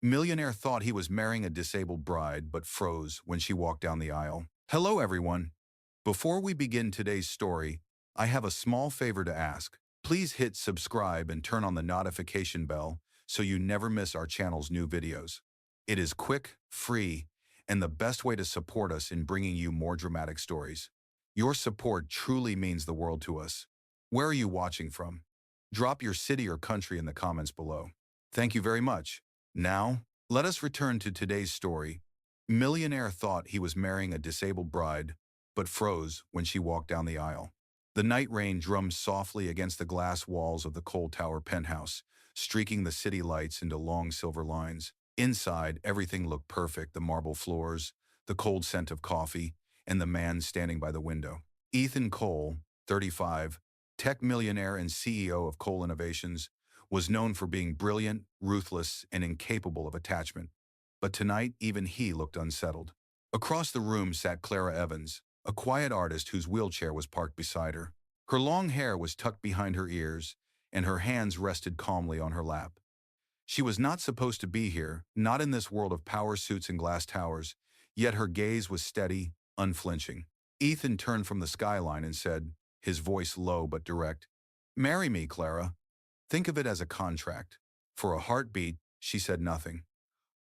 Millionaire thought he was marrying a disabled bride, but froze when she walked down the aisle. Hello, everyone. Before we begin today's story, I have a small favor to ask. Please hit subscribe and turn on the notification bell so you never miss our channel's new videos. It is quick, free, and the best way to support us in bringing you more dramatic stories. Your support truly means the world to us. Where are you watching from? Drop your city or country in the comments below. Thank you very much. Now, let us return to today's story. Millionaire thought he was marrying a disabled bride, but froze when she walked down the aisle. The night rain drummed softly against the glass walls of the Cole Tower penthouse, streaking the city lights into long silver lines. Inside, everything looked perfect: the marble floors, the cold scent of coffee, and the man standing by the window. Ethan Cole, 35, tech millionaire and CEO of Cole Innovations, was known for being brilliant, ruthless, and incapable of attachment. But tonight, even he looked unsettled. Across the room sat Clara Evans, a quiet artist whose wheelchair was parked beside her. Her long hair was tucked behind her ears, and her hands rested calmly on her lap. She was not supposed to be here, not in this world of power suits and glass towers, yet her gaze was steady, unflinching. Ethan turned from the skyline and said, his voice low but direct, "Marry me, Clara. Think of it as a contract." For a heartbeat, she said nothing.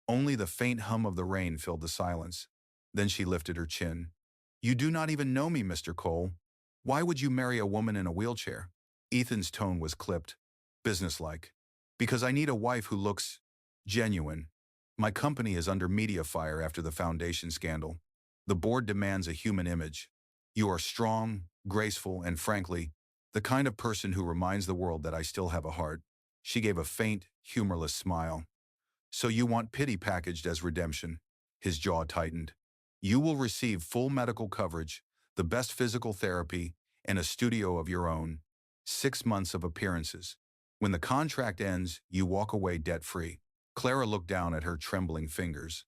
Only the faint hum of the rain filled the silence. Then she lifted her chin. "You do not even know me, Mr. Cole. Why would you marry a woman in a wheelchair?" Ethan's tone was clipped, businesslike. "Because I need a wife who looks genuine. My company is under media fire after the foundation scandal. The board demands a human image. You are strong, graceful, and frankly, the kind of person who reminds the world that I still have a heart." She gave a faint, humorless smile. "So you want pity packaged as redemption?" His jaw tightened. "You will receive full medical coverage, the best physical therapy, and a studio of your own. 6 months of appearances. When the contract ends, you walk away debt-free." Clara looked down at her trembling fingers.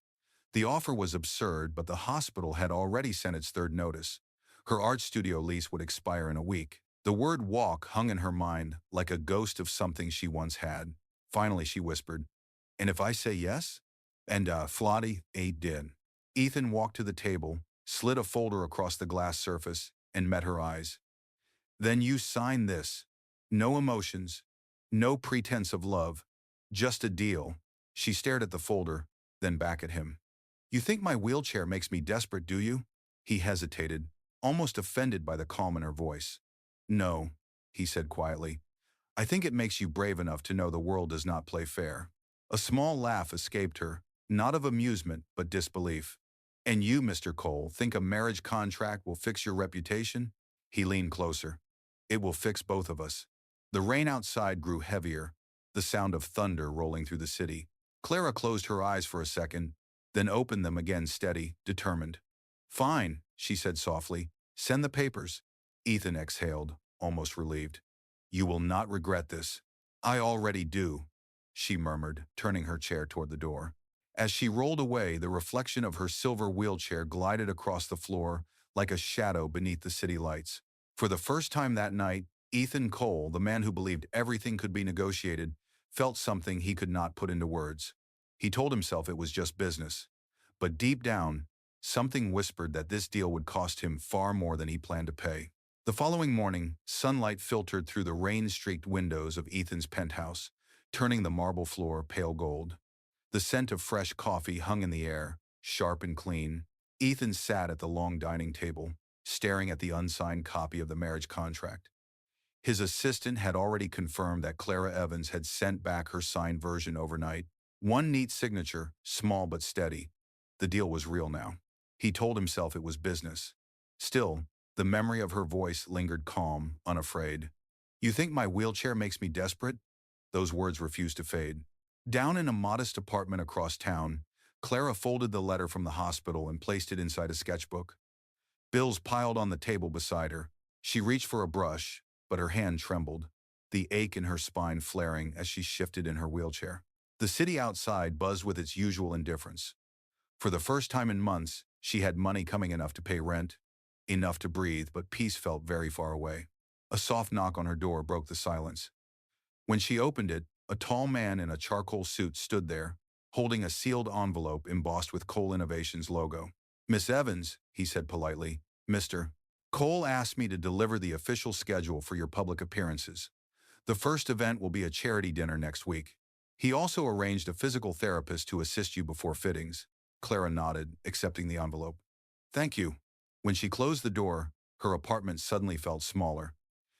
The offer was absurd, but the hospital had already sent its third notice. Her art studio lease would expire in a week. The word walk hung in her mind like a ghost of something she once had. Finally, she whispered, "And if I say yes?" And Flotty, did. Ethan walked to the table, slid a folder across the glass surface, and met her eyes. "Then you sign this. No emotions, no pretense of love, just a deal." She stared at the folder, then back at him. "You think my wheelchair makes me desperate, do you?" He hesitated, almost offended by the calm in her voice. "No," he said quietly. "I think it makes you brave enough to know the world does not play fair." A small laugh escaped her, not of amusement, but disbelief. "And you, Mr. Cole, think a marriage contract will fix your reputation?" He leaned closer. "It will fix both of us." The rain outside grew heavier, the sound of thunder rolling through the city. Clara closed her eyes for a second, then opened them again, steady, determined. "Fine," she said softly. "Send the papers." Ethan exhaled, almost relieved. "You will not regret this." "I already do," she murmured, turning her chair toward the door. As she rolled away, the reflection of her silver wheelchair glided across the floor like a shadow beneath the city lights. For the first time that night, Ethan Cole, the man who believed everything could be negotiated, felt something he could not put into words. He told himself it was just business. But deep down, something whispered that this deal would cost him far more than he planned to pay. The following morning, sunlight filtered through the rain-streaked windows of Ethan's penthouse, turning the marble floor pale gold. The scent of fresh coffee hung in the air, sharp and clean. Ethan sat at the long dining table, staring at the unsigned copy of the marriage contract. His assistant had already confirmed that Clara Evans had sent back her signed version overnight. One neat signature, small but steady. The deal was real now. He told himself it was business. Still, the memory of her voice lingered calm, unafraid. "You think my wheelchair makes me desperate?" Those words refused to fade. Down in a modest apartment across town, Clara folded the letter from the hospital and placed it inside a sketchbook. Bills piled on the table beside her. She reached for a brush, but her hand trembled, the ache in her spine flaring as she shifted in her wheelchair. The city outside buzzed with its usual indifference. For the first time in months, she had money coming enough to pay rent, enough to breathe, but peace felt very far away. A soft knock on her door broke the silence. When she opened it, a tall man in a charcoal suit stood there, holding a sealed envelope embossed with Cole Innovations' logo. "Miss Evans," he said politely, "Mr. Cole asked me to deliver the official schedule for your public appearances. The first event will be a charity dinner next week. He also arranged a physical therapist to assist you before fittings." Clara nodded, accepting the envelope. "Thank you." When she closed the door, her apartment suddenly felt smaller.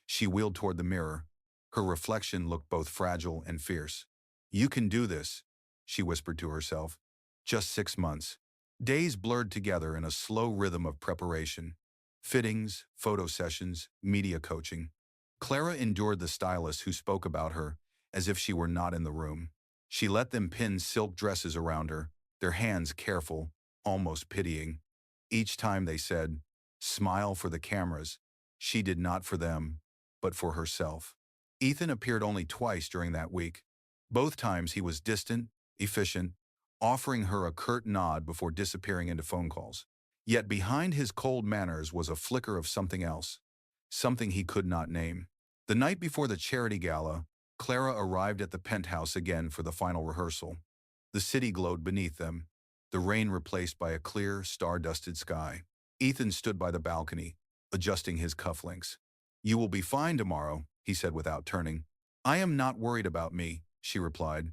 She wheeled toward the mirror. Her reflection looked both fragile and fierce. "You can do this," she whispered to herself. "Just 6 months." Days blurred together in a slow rhythm of preparation. Fittings, photo sessions, media coaching. Clara endured the stylists who spoke about her as if she were not in the room. She let them pin silk dresses around her, their hands careful, almost pitying. Each time they said, "Smile for the cameras," she did not for them, but for herself. Ethan appeared only twice during that week. Both times he was distant, efficient, offering her a curt nod before disappearing into phone calls. Yet behind his cold manners was a flicker of something else, something he could not name. The night before the charity gala, Clara arrived at the penthouse again for the final rehearsal. The city glowed beneath them, the rain replaced by a clear, star-dusted sky. Ethan stood by the balcony, adjusting his cufflinks. "You will be fine tomorrow," he said without turning. "I am not worried about me," she replied.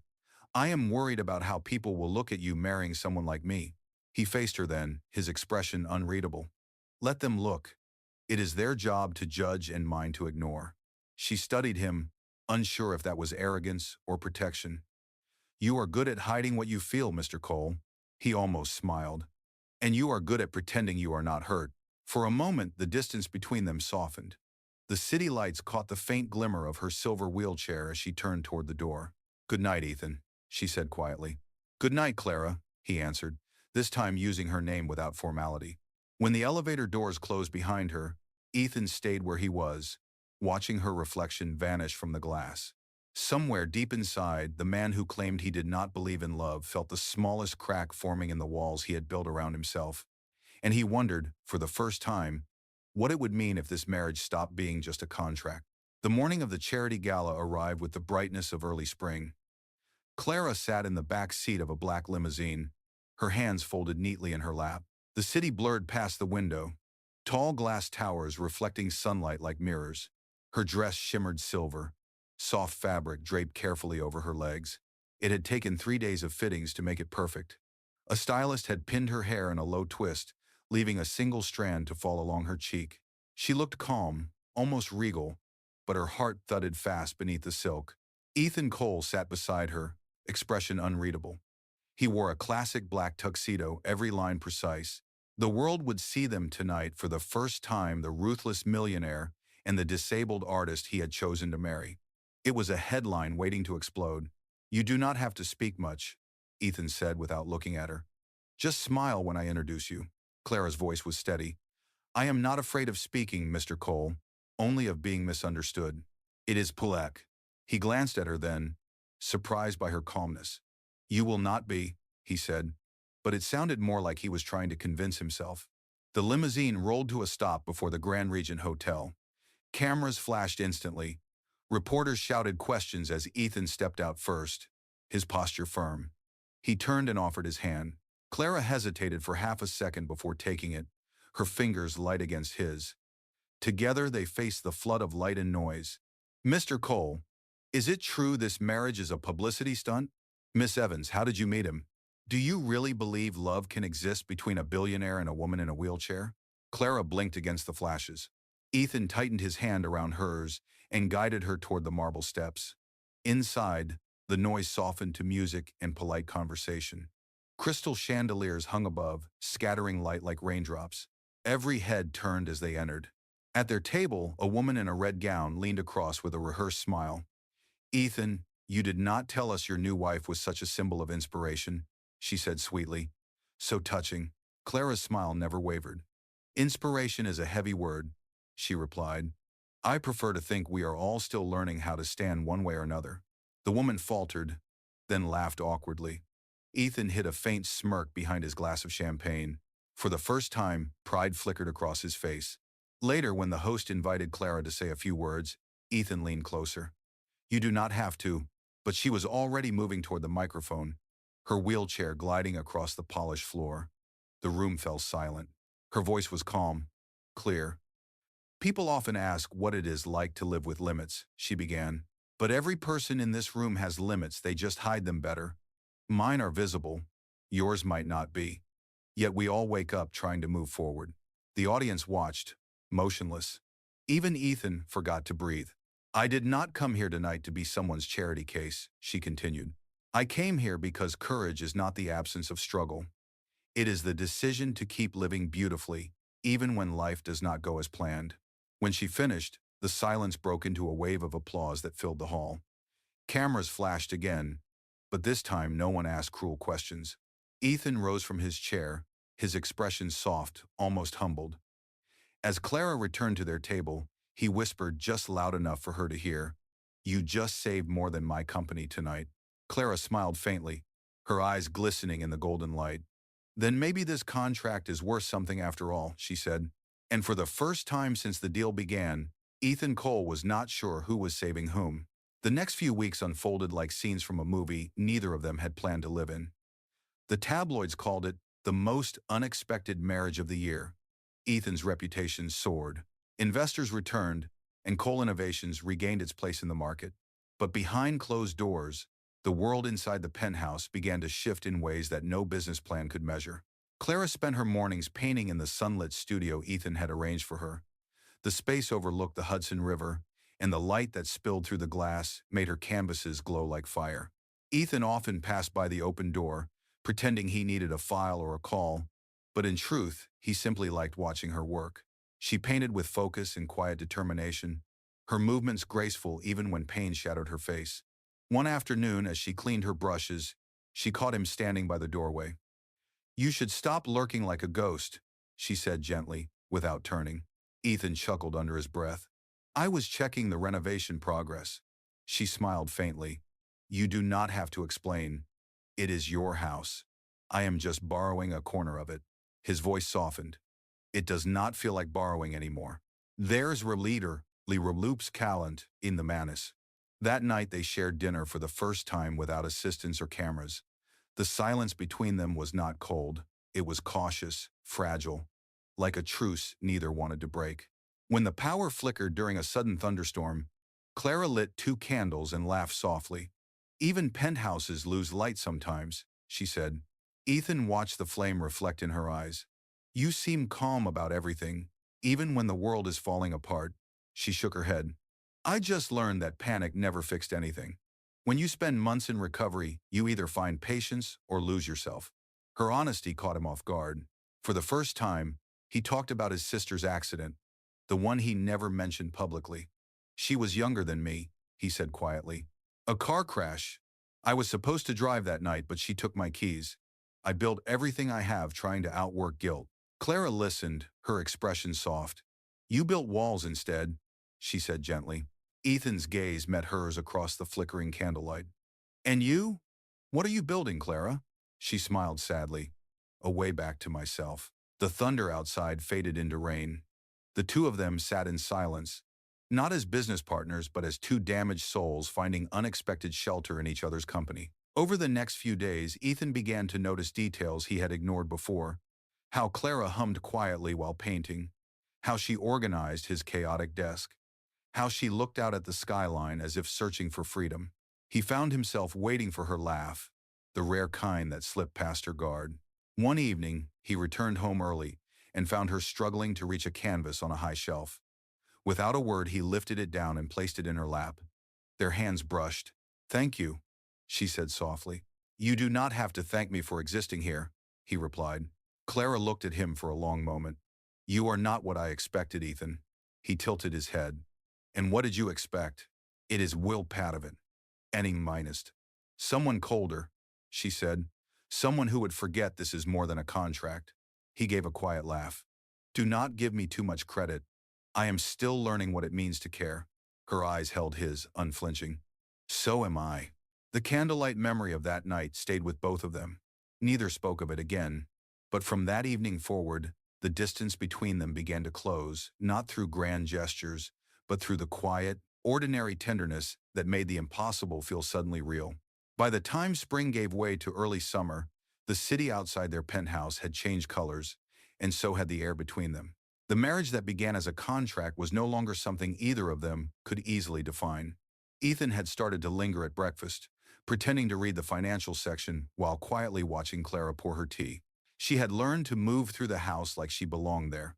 "I am worried about how people will look at you marrying someone like me." He faced her then, his expression unreadable. "Let them look. It is their job to judge and mine to ignore." She studied him, unsure if that was arrogance or protection. "You are good at hiding what you feel, Mr. Cole." He almost smiled. "And you are good at pretending you are not hurt." For a moment, the distance between them softened. The city lights caught the faint glimmer of her silver wheelchair as she turned toward the door. "Good night, Ethan," she said quietly. "Good night, Clara," he answered, this time using her name without formality. When the elevator doors closed behind her, Ethan stayed where he was, watching her reflection vanish from the glass. Somewhere deep inside, the man who claimed he did not believe in love felt the smallest crack forming in the walls he had built around himself. And he wondered, for the first time, what it would mean if this marriage stopped being just a contract. The morning of the charity gala arrived with the brightness of early spring. Clara sat in the back seat of a black limousine, her hands folded neatly in her lap. The city blurred past the window, tall glass towers reflecting sunlight like mirrors. Her dress shimmered silver, soft fabric draped carefully over her legs. It had taken 3 days of fittings to make it perfect. A stylist had pinned her hair in a low twist, leaving a single strand to fall along her cheek. She looked calm, almost regal, but her heart thudded fast beneath the silk. Ethan Cole sat beside her, expression unreadable. He wore a classic black tuxedo, every line precise. The world would see them tonight for the first time, the ruthless millionaire and the disabled artist he had chosen to marry. It was a headline waiting to explode. "You do not have to speak much," Ethan said without looking at her. "Just smile when I introduce you." Clara's voice was steady. "I am not afraid of speaking, Mr. Cole, only of being misunderstood. It is poetic." He glanced at her then, surprised by her calmness. "You will not be," he said, but it sounded more like he was trying to convince himself. The limousine rolled to a stop before the Grand Regent Hotel. Cameras flashed instantly. Reporters shouted questions as Ethan stepped out first, his posture firm. He turned and offered his hand. Clara hesitated for half a second before taking it, her fingers light against his. Together they faced the flood of light and noise. "Mr. Cole, is it true this marriage is a publicity stunt? Miss Evans, how did you meet him? Do you really believe love can exist between a billionaire and a woman in a wheelchair?" Clara blinked against the flashes. Ethan tightened his hand around hers and guided her toward the marble steps. Inside, the noise softened to music and polite conversation. Crystal chandeliers hung above, scattering light like raindrops. Every head turned as they entered. At their table, a woman in a red gown leaned across with a rehearsed smile. "Ethan, you did not tell us your new wife was such a symbol of inspiration," she said sweetly. "So touching." Clara's smile never wavered. "Inspiration is a heavy word," she replied. "I prefer to think we are all still learning how to stand one way or another." The woman faltered, then laughed awkwardly. Ethan hid a faint smirk behind his glass of champagne. For the first time, pride flickered across his face. Later, when the host invited Clara to say a few words, Ethan leaned closer. "You do not have to," but she was already moving toward the microphone. her wheelchair gliding across the polished floor. The room fell silent. Her voice was calm, clear. People often ask what it is like to live with limits, she began. But every person in this room has limits, they just hide them better. Mine are visible, yours might not be. Yet we all wake up trying to move forward. The audience watched, motionless. Even Ethan forgot to breathe. I did not come here tonight to be someone's charity case, she continued. I came here because courage is not the absence of struggle. It is the decision to keep living beautifully, even when life does not go as planned. When she finished, the silence broke into a wave of applause that filled the hall. Cameras flashed again, but this time no one asked cruel questions. Ethan rose from his chair, his expression soft, almost humbled. As Clara returned to their table, he whispered just loud enough for her to hear, "You just saved more than my company tonight." Clara smiled faintly, her eyes glistening in the golden light. "Then maybe this contract is worth something after all," she said. And for the first time since the deal began, Ethan Cole was not sure who was saving whom. The next few weeks unfolded like scenes from a movie neither of them had planned to live in. The tabloids called it the most unexpected marriage of the year. Ethan's reputation soared. Investors returned, and Cole Innovations regained its place in the market. But behind closed doors, the world inside the penthouse began to shift in ways that no business plan could measure. Clara spent her mornings painting in the sunlit studio Ethan had arranged for her. The space overlooked the Hudson River, and the light that spilled through the glass made her canvases glow like fire. Ethan often passed by the open door, pretending he needed a file or a call, but in truth, he simply liked watching her work. She painted with focus and quiet determination, her movements graceful even when pain shadowed her face. One afternoon, as she cleaned her brushes, she caught him standing by the doorway. "You should stop lurking like a ghost," she said gently, without turning. Ethan chuckled under his breath. "I was checking the renovation progress." She smiled faintly. "You do not have to explain. It is your house. I am just borrowing a corner of it." His voice softened. "It does not feel like borrowing anymore. There's leader, Lee Reloops Callant, in the Manus." That night they shared dinner for the first time without assistants or cameras. The silence between them was not cold. It was cautious, fragile, like a truce neither wanted to break. When the power flickered during a sudden thunderstorm, Clara lit 2 candles and laughed softly. "Even penthouses lose light sometimes," she said. Ethan watched the flame reflect in her eyes. "You seem calm about everything, even when the world is falling apart." She shook her head. "I just learned that panic never fixed anything. When you spend months in recovery, you either find patience or lose yourself." Her honesty caught him off guard. For the first time, he talked about his sister's accident, the one he never mentioned publicly. "She was younger than me," he said quietly. "A car crash. I was supposed to drive that night, but she took my keys. I built everything I have trying to outwork guilt." Clara listened, her expression soft. "You built walls instead," she said gently. Ethan's gaze met hers across the flickering candlelight. "And you? What are you building, Clara?" She smiled sadly. "A way back to myself." The thunder outside faded into rain. The two of them sat in silence, not as business partners but as 2 damaged souls finding unexpected shelter in each other's company. Over the next few days, Ethan began to notice details he had ignored before. How Clara hummed quietly while painting. How she organized his chaotic desk. How she looked out at the skyline as if searching for freedom. He found himself waiting for her laugh, the rare kind that slipped past her guard. One evening, he returned home early and found her struggling to reach a canvas on a high shelf. Without a word, he lifted it down and placed it in her lap. Their hands brushed. "Thank you," she said softly. "You do not have to thank me for existing here," he replied. Clara looked at him for a long moment. "You are not what I expected, Ethan." He tilted his head. "And what did you expect?" "It is Will Padavant." Enning minused. "Someone colder," she said. "Someone who would forget this is more than a contract." He gave a quiet laugh. "Do not give me too much credit. I am still learning what it means to care." Her eyes held his, unflinching. "So am I." The candlelight memory of that night stayed with both of them. Neither spoke of it again. But from that evening forward, the distance between them began to close, not through grand gestures, but through the quiet, ordinary tenderness that made the impossible feel suddenly real. By the time spring gave way to early summer, the city outside their penthouse had changed colors, and so had the air between them. The marriage that began as a contract was no longer something either of them could easily define. Ethan had started to linger at breakfast, pretending to read the financial section while quietly watching Clara pour her tea. She had learned to move through the house like she belonged there.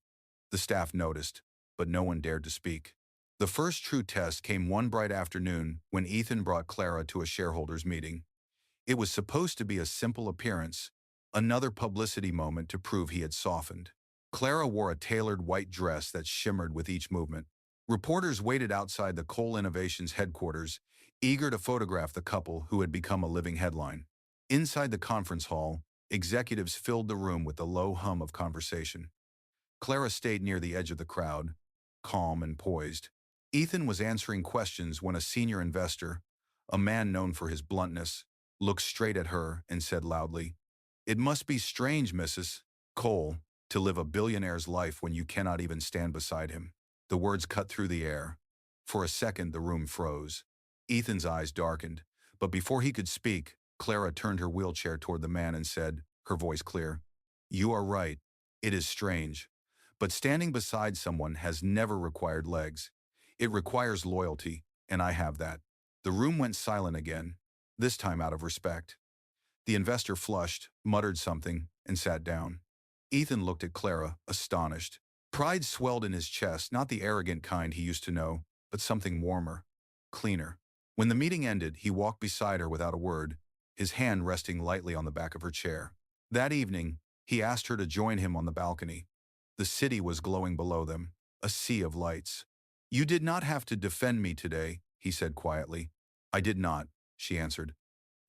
The staff noticed, but no one dared to speak. The first true test came one bright afternoon when Ethan brought Clara to a shareholders' meeting. It was supposed to be a simple appearance, another publicity moment to prove he had softened. Clara wore a tailored white dress that shimmered with each movement. Reporters waited outside the Cole Innovations headquarters, eager to photograph the couple who had become a living headline. Inside the conference hall, executives filled the room with the low hum of conversation. Clara stayed near the edge of the crowd, calm and poised. Ethan was answering questions when a senior investor, a man known for his bluntness, looked straight at her and said loudly, "It must be strange, Mrs. Cole, to live a billionaire's life when you cannot even stand beside him." The words cut through the air. For a second, the room froze. Ethan's eyes darkened, but before he could speak, Clara turned her wheelchair toward the man and said, her voice clear, "You are right. It is strange. But standing beside someone has never required legs. It requires loyalty, and I have that." The room went silent again, this time out of respect. The investor flushed, muttered something, and sat down. Ethan looked at Clara, astonished. Pride swelled in his chest, not the arrogant kind he used to know, but something warmer, cleaner. When the meeting ended, he walked beside her without a word, his hand resting lightly on the back of her chair. That evening, he asked her to join him on the balcony. The city was glowing below them, a sea of lights. "You did not have to defend me today," he said quietly. "I did not," she answered.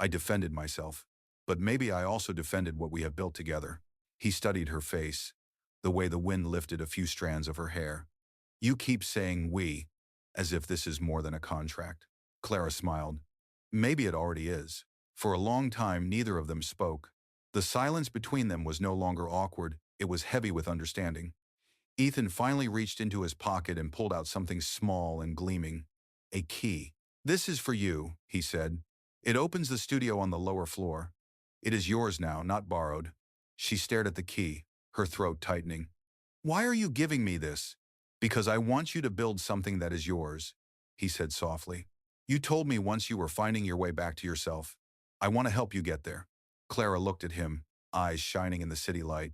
"I defended myself. But maybe I also defended what we have built together." He studied her face, the way the wind lifted a few strands of her hair. "You keep saying we, as if this is more than a contract." Clara smiled. Maybe it already is. For a long time, neither of them spoke. The silence between them was no longer awkward, it was heavy with understanding. Ethan finally reached into his pocket and pulled out something small and gleaming. A key. "This is for you," he said. "It opens the studio on the lower floor. It is yours now, not borrowed." She stared at the key, her throat tightening. "Why are you giving me this?" "Because I want you to build something that is yours," he said softly. "You told me once you were finding your way back to yourself. I want to help you get there." Clara looked at him, eyes shining in the city light.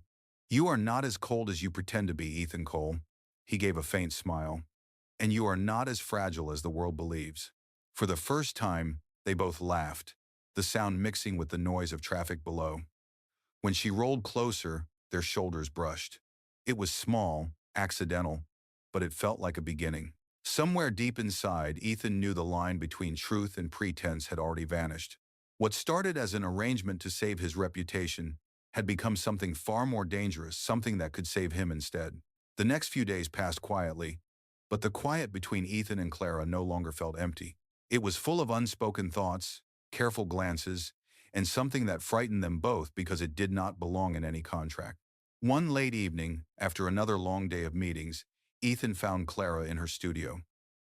"You are not as cold as you pretend to be, Ethan Cole." He gave a faint smile. "And you are not as fragile as the world believes." For the first time, they both laughed, the sound mixing with the noise of traffic below. When she rolled closer, their shoulders brushed. It was small, accidental, but it felt like a beginning. Somewhere deep inside, Ethan knew the line between truth and pretense had already vanished. What started as an arrangement to save his reputation had become something far more dangerous, something that could save him instead. The next few days passed quietly, but the quiet between Ethan and Clara no longer felt empty. It was full of unspoken thoughts, careful glances, and something that frightened them both because it did not belong in any contract. One late evening, after another long day of meetings, Ethan found Clara in her studio.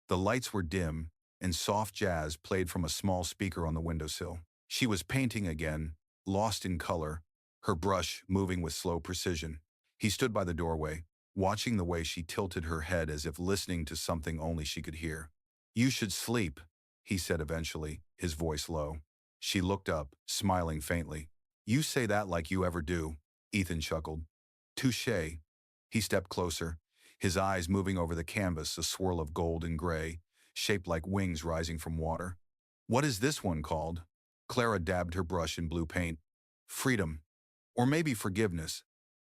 The lights were dim, and soft jazz played from a small speaker on the windowsill. She was painting again, lost in color, her brush moving with slow precision. He stood by the doorway, watching the way she tilted her head as if listening to something only she could hear. "You should sleep," he said eventually, his voice low. She looked up, smiling faintly. "You say that like you ever do," Ethan chuckled. "Touché." He stepped closer, his eyes moving over the canvas, a swirl of gold and gray, shaped like wings rising from water. "What is this one called?" Clara dabbed her brush in blue paint. "Freedom. Or maybe forgiveness.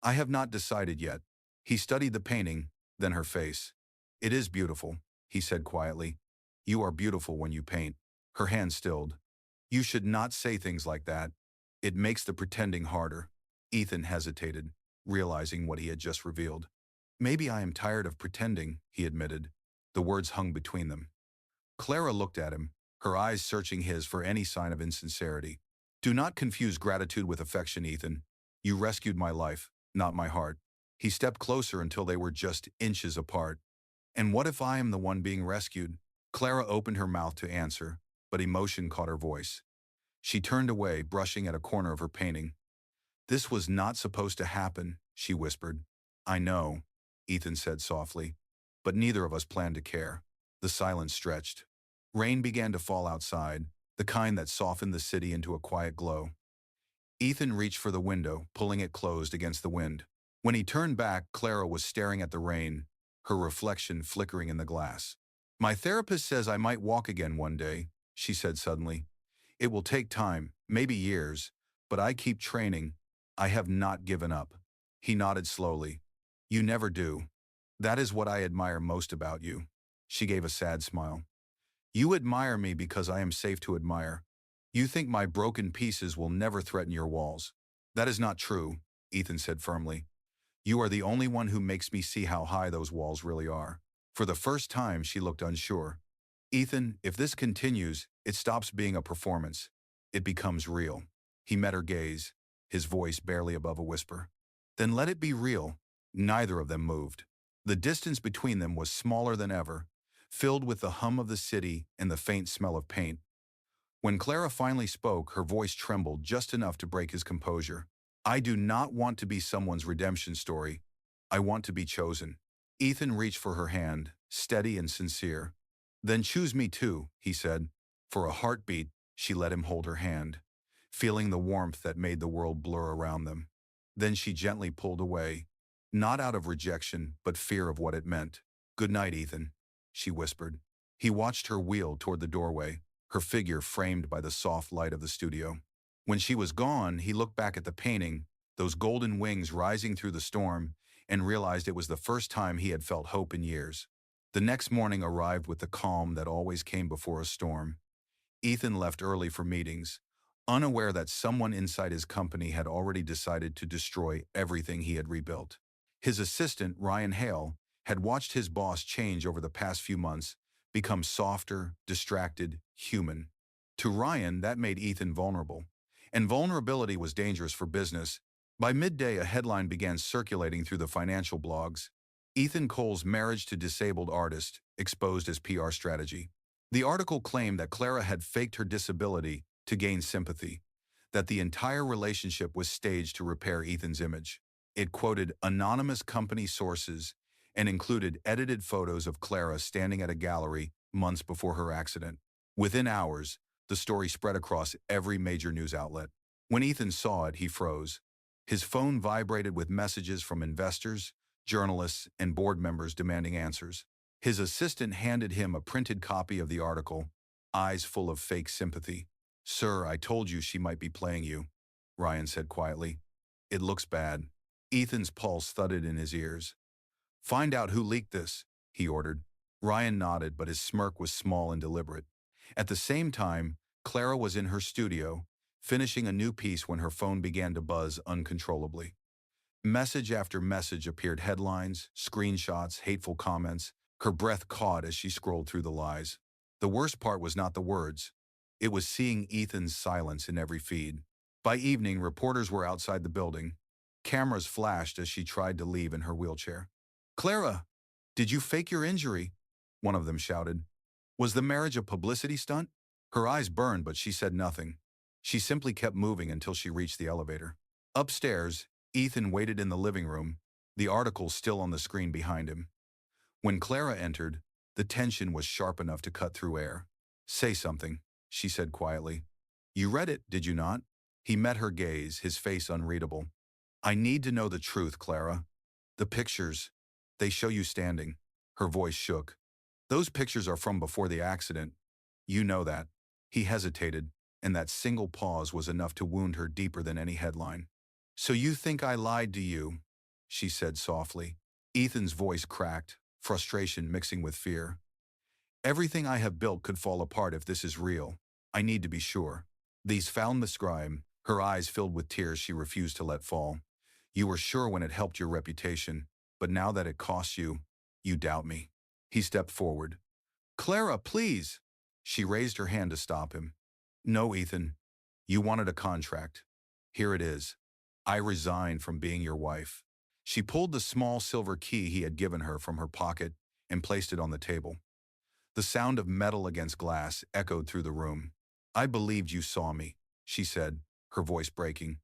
I have not decided yet." He studied the painting, then her face. "It is beautiful," he said quietly. "You are beautiful when you paint." Her hand stilled. "You should not say things like that. It makes the pretending harder." Ethan hesitated, realizing what he had just revealed. "Maybe I am tired of pretending," he admitted. The words hung between them. Clara looked at him, her eyes searching his for any sign of insincerity. "Do not confuse gratitude with affection, Ethan. You rescued my life, not my heart." He stepped closer until they were just inches apart. "And what if I am the one being rescued?" Clara opened her mouth to answer, but emotion caught her voice. She turned away, brushing at a corner of her painting. This was not supposed to happen, she whispered. I know, Ethan said softly, but neither of us planned to care. The silence stretched. Rain began to fall outside, the kind that softened the city into a quiet glow. Ethan reached for the window, pulling it closed against the wind. When he turned back, Clara was staring at the rain, her reflection flickering in the glass. My therapist says I might walk again one day, she said suddenly. It will take time, maybe years, but I keep training. I have not given up. He nodded slowly. You never do. That is what I admire most about you. She gave a sad smile. You admire me because I am safe to admire. You think my broken pieces will never threaten your walls. That is not true, Ethan said firmly. You are the only one who makes me see how high those walls really are. For the first time, she looked unsure. Ethan, if this continues, it stops being a performance. It becomes real. He met her gaze, his voice barely above a whisper. Then let it be real. Neither of them moved. The distance between them was smaller than ever, filled with the hum of the city and the faint smell of paint. When Clara finally spoke, her voice trembled just enough to break his composure. I do not want to be someone's redemption story. I want to be chosen. Ethan reached for her hand, steady and sincere. Then choose me too, he said. For a heartbeat, she let him hold her hand, feeling the warmth that made the world blur around them. Then she gently pulled away, not out of rejection, but fear of what it meant. Good night, Ethan, she whispered. He watched her wheel toward the doorway, her figure framed by the soft light of the studio. When she was gone, he looked back at the painting, those golden wings rising through the storm, and realized it was the first time he had felt hope in years. The next morning arrived with the calm that always came before a storm. Ethan left early for meetings, unaware that someone inside his company had already decided to destroy everything he had rebuilt. His assistant, Ryan Hale, had watched his boss change over the past few months, become softer, distracted, human. To Ryan, that made Ethan vulnerable. And vulnerability was dangerous for business. By midday, a headline began circulating through the financial blogs. Ethan Cole's marriage to disabled artist exposed as PR strategy. The article claimed that Clara had faked her disability to gain sympathy, that the entire relationship was staged to repair Ethan's image. It quoted anonymous company sources and included edited photos of Clara standing at a gallery months before her accident. Within hours, the story spread across every major news outlet. When Ethan saw it, he froze. His phone vibrated with messages from investors, journalists, and board members demanding answers. His assistant handed him a printed copy of the article, eyes full of fake sympathy. Sir, I told you she might be playing you, Ryan said quietly. It looks bad. Ethan's pulse thudded in his ears. Find out who leaked this, he ordered. Ryan nodded, but his smirk was small and deliberate. At the same time, Clara was in her studio, finishing a new piece when her phone began to buzz uncontrollably. Message after message appeared, headlines, screenshots, hateful comments. Her breath caught as she scrolled through the lies. The worst part was not the words. It was seeing Ethan's silence in every feed. By evening, reporters were outside the building. Cameras flashed as she tried to leave in her wheelchair. Clara, did you fake your injury? One of them shouted. Was the marriage a publicity stunt? Her eyes burned, but she said nothing. She simply kept moving until she reached the elevator. Upstairs, Ethan waited in the living room, the article still on the screen behind him. When Clara entered, the tension was sharp enough to cut through air. Say something, she said quietly. You read it, did you not? He met her gaze, his face unreadable. I need to know the truth, Clara. The pictures, they show you standing. Her voice shook. Those pictures are from before the accident. You know that. He hesitated, and that single pause was enough to wound her deeper than any headline. So you think I lied to you? She said softly. Ethan's voice cracked, frustration mixing with fear. Everything I have built could fall apart if this is real. I need to be sure. These found the scribe, her eyes filled with tears she refused to let fall. You were sure when it helped your reputation, but now that it costs you, you doubt me. He stepped forward. Clara, please! She raised her hand to stop him. No, Ethan. You wanted a contract. Here it is. I resign from being your wife. She pulled the small silver key he had given her from her pocket and placed it on the table. The sound of metal against glass echoed through the room. I believed you saw me. she said, her voice breaking.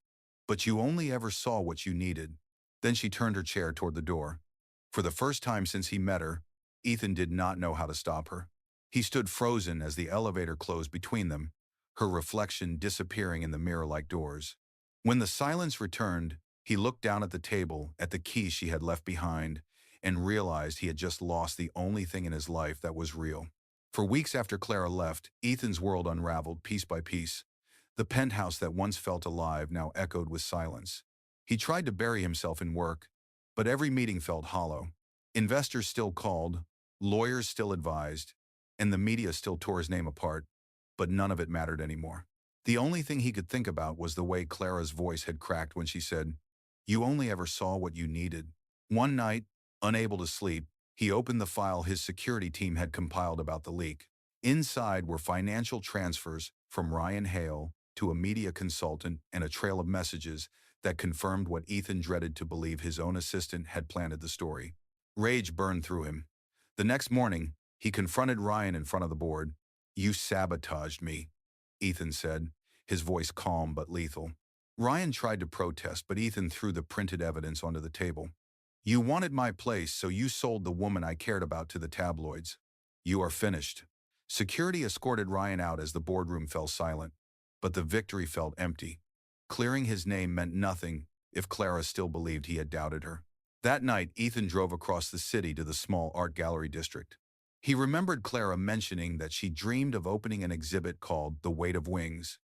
But you only ever saw what you needed. Then she turned her chair toward the door. For the first time since he met her, Ethan did not know how to stop her. He stood frozen as the elevator closed between them, her reflection disappearing in the mirror-like doors. When the silence returned, he looked down at the table, at the key she had left behind, and realized he had just lost the only thing in his life that was real. For weeks after Clara left, Ethan's world unraveled piece by piece. The penthouse that once felt alive now echoed with silence. He tried to bury himself in work, but every meeting felt hollow. Investors still called, lawyers still advised, and the media still tore his name apart, but none of it mattered anymore. The only thing he could think about was the way Clara's voice had cracked when she said, "You only ever saw what you needed." One night, unable to sleep, he opened the file his security team had compiled about the leak. Inside were financial transfers from Ryan Hale to a media consultant and a trail of messages that confirmed what Ethan dreaded to believe his own assistant had planted the story. Rage burned through him. The next morning, he confronted Ryan in front of the board. "You sabotaged me," Ethan said, his voice calm but lethal. Ryan tried to protest, but Ethan threw the printed evidence onto the table. "You wanted my place, so you sold the woman I cared about to the tabloids. You are finished." Security escorted Ryan out as the boardroom fell silent, but the victory felt empty. Clearing his name meant nothing if Clara still believed he had doubted her. That night, Ethan drove across the city to the small art gallery district. He remembered Clara mentioning that she dreamed of opening an exhibit called The Weight of Wings.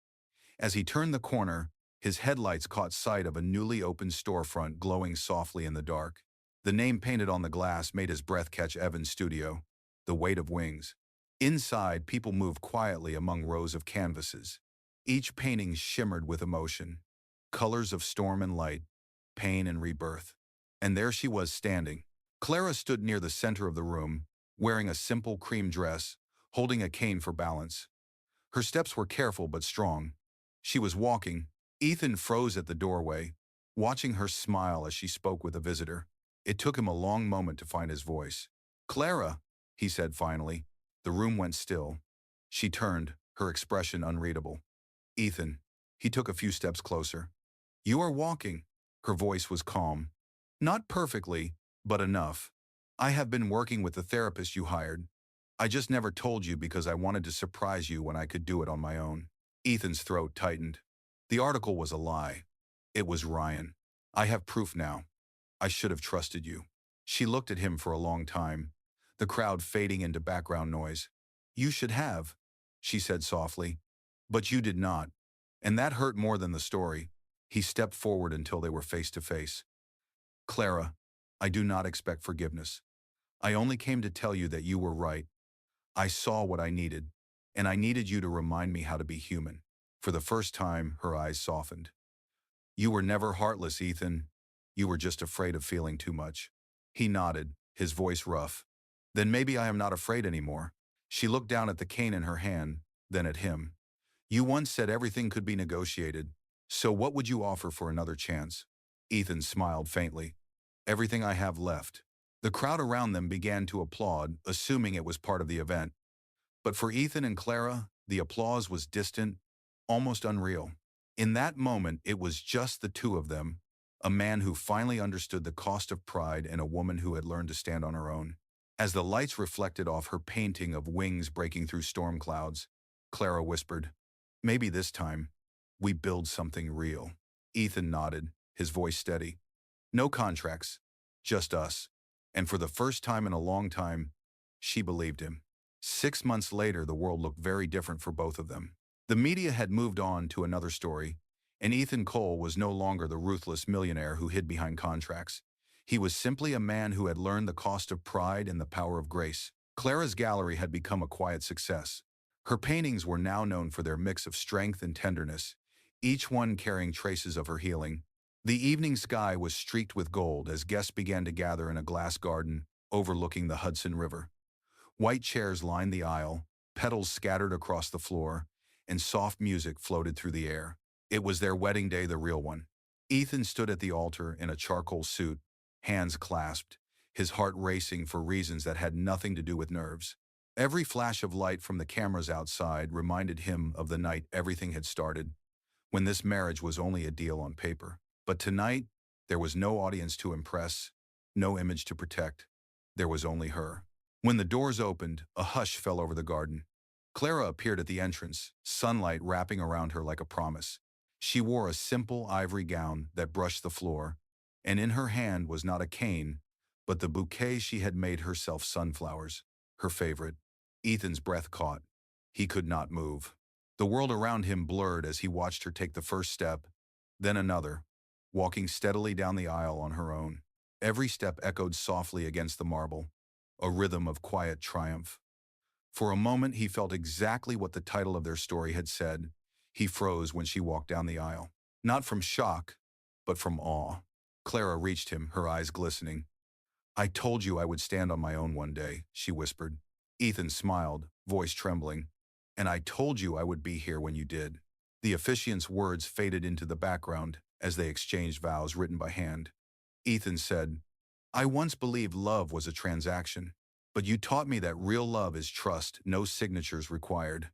As he turned the corner, his headlights caught sight of a newly opened storefront glowing softly in the dark. The name painted on the glass made his breath catch. Evans' studio, The Weight of Wings. Inside, people moved quietly among rows of canvases. Each painting shimmered with emotion, colors of storm and light, pain and rebirth. And there she was standing. Clara stood near the center of the room, wearing a simple cream dress, holding a cane for balance. Her steps were careful but strong. She was walking. Ethan froze at the doorway, watching her smile as she spoke with a visitor. It took him a long moment to find his voice. "Clara," he said finally. The room went still. She turned, her expression unreadable. "Ethan." He took a few steps closer. "You are walking." Her voice was calm. "Not perfectly, but enough. I have been working with the therapist you hired. I just never told you because I wanted to surprise you when I could do it on my own." Ethan's throat tightened. The article was a lie. It was Ryan. "I have proof now. I should have trusted you." She looked at him for a long time, the crowd fading into background noise. "You should have," she said softly. "But you did not. And that hurt more than the story." He stepped forward until they were face to face. "Clara, I do not expect forgiveness. I only came to tell you that you were right. I saw what I needed, and I needed you to remind me how to be human." For the first time, her eyes softened. "You were never heartless, Ethan. You were just afraid of feeling too much." He nodded, his voice rough. "Then maybe I am not afraid anymore." She looked down at the cane in her hand, then at him. "You once said everything could be negotiated. So what would you offer for another chance?" Ethan smiled faintly. "Everything I have left." The crowd around them began to applaud, assuming it was part of the event. But for Ethan and Clara, the applause was distant, almost unreal. In that moment, it was just the two of them, a man who finally understood the cost of pride and a woman who had learned to stand on her own. As the lights reflected off her painting of wings breaking through storm clouds, Clara whispered, "Maybe this time, we build something real." Ethan nodded, his voice steady. "No contracts, just us." And for the first time in a long time, she believed him. 6 months later, the world looked very different for both of them. The media had moved on to another story, and Ethan Cole was no longer the ruthless millionaire who hid behind contracts. He was simply a man who had learned the cost of pride and the power of grace. Clara's gallery had become a quiet success. Her paintings were now known for their mix of strength and tenderness, each one carrying traces of her healing. The evening sky was streaked with gold as guests began to gather in a glass garden overlooking the Hudson River. White chairs lined the aisle, petals scattered across the floor, and soft music floated through the air. It was their wedding day, the real one. Ethan stood at the altar in a charcoal suit, hands clasped, his heart racing for reasons that had nothing to do with nerves. Every flash of light from the cameras outside reminded him of the night everything had started. when this marriage was only a deal on paper. But tonight, there was no audience to impress, no image to protect. There was only her. When the doors opened, a hush fell over the garden. Clara appeared at the entrance, sunlight wrapping around her like a promise. She wore a simple ivory gown that brushed the floor, and in her hand was not a cane, but the bouquet she had made herself, sunflowers, her favorite. Ethan's breath caught. He could not move. The world around him blurred as he watched her take the first step, then another, walking steadily down the aisle on her own. Every step echoed softly against the marble, a rhythm of quiet triumph. For a moment, he felt exactly what the title of their story had said. He froze when she walked down the aisle. Not from shock, but from awe. Clara reached him, her eyes glistening. "I told you I would stand on my own one day," she whispered. Ethan smiled, voice trembling. "And I told you I would be here when you did." The officiant's words faded into the background as they exchanged vows written by hand. Ethan said, "I once believed love was a transaction, but you taught me that real love is trust, no signatures required."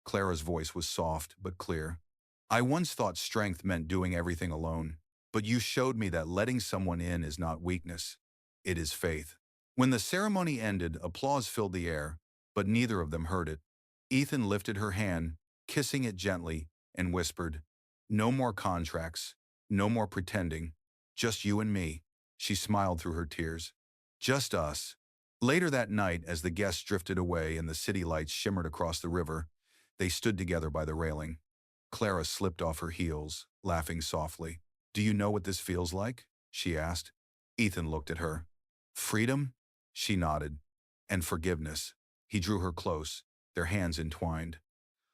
Clara's voice was soft but clear. "I once thought strength meant doing everything alone, but you showed me that letting someone in is not weakness. It is faith." When the ceremony ended, applause filled the air, but neither of them heard it. Ethan lifted her hand, kissing it gently, and whispered, "No more contracts, no more pretending, just you and me." She smiled through her tears. "Just us." Later that night, as the guests drifted away and the city lights shimmered across the river, they stood together by the railing. Clara slipped off her heels, laughing softly. "Do you know what this feels like?" she asked. Ethan looked at her. "Freedom?" She nodded. "And forgiveness." He drew her close, their hands entwined.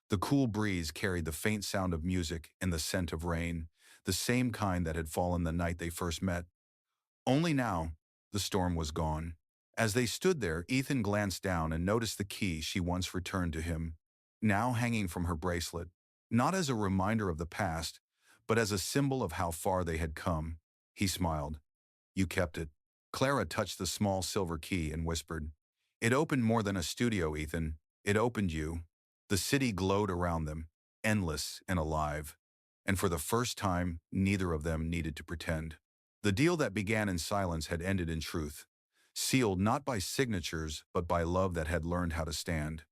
The cool breeze carried the faint sound of music and the scent of rain, the same kind that had fallen the night they first met. Only now, the storm was gone. As they stood there, Ethan glanced down and noticed the key she once returned to him, now hanging from her bracelet, not as a reminder of the past, but as a symbol of how far they had come. He smiled. "You kept it." Clara touched the small silver key and whispered, "It opened more than a studio, Ethan. It opened you." The city glowed around them, endless and alive. And for the first time, neither of them needed to pretend. The deal that began in silence had ended in truth, sealed not by signatures, but by love that had learned how to stand.